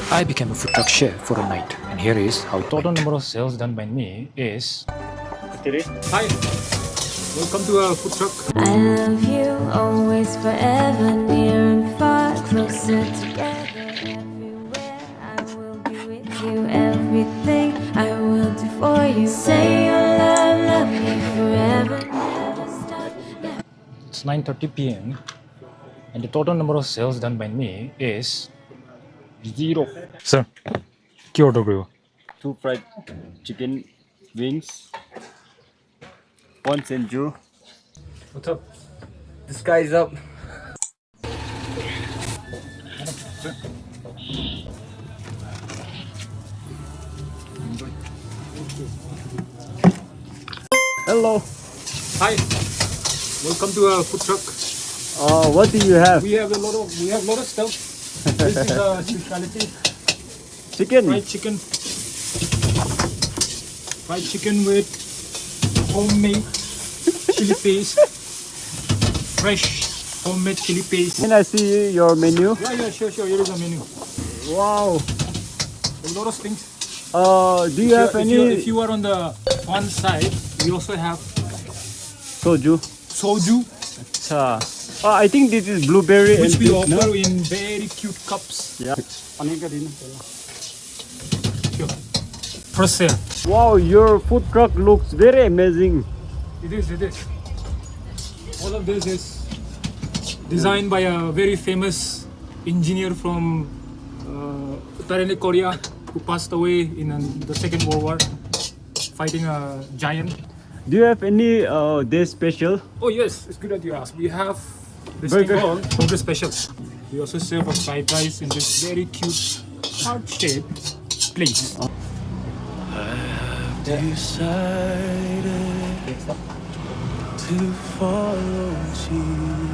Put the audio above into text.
I became a food truck chef for a night, and here is how it Total went. number of sales done by me is Hi, welcome to our food truck. I love you always, forever, near and far, closer together, everywhere. I will be with you, everything I will do for you. Say your love me forever, never stop. it's 9:30 p.m. and the total number of sales done by me is 0. Sir, কি order করব? 2 fried chicken wings, 1 senju. What's up? The sky is up. Hello. Hi, welcome to our food truck. What do you have? We have a lot of stuff. This is a specialty. Chicken. Fried chicken with homemade chili paste. Fresh homemade chili paste. Can I see your menu? Yeah, sure. Here is the menu. Wow. A lot of things. Do you have any If you are on the one side, we also have soju? soju, Cha. I think this is blueberry which and we pink, no? offer in very cute cups. Yeah. Sure. For sale. Wow, your food truck looks very amazing. It is. All of this is designed by a very famous engineer from Korea who passed away in the Second World War fighting a giant. Do you have any day special? Oh yes, it's good that you asked. We have this Burger. thing called burger special. We also serve a fried rice in this very cute heart-shaped plate. Decided to follow Jesus.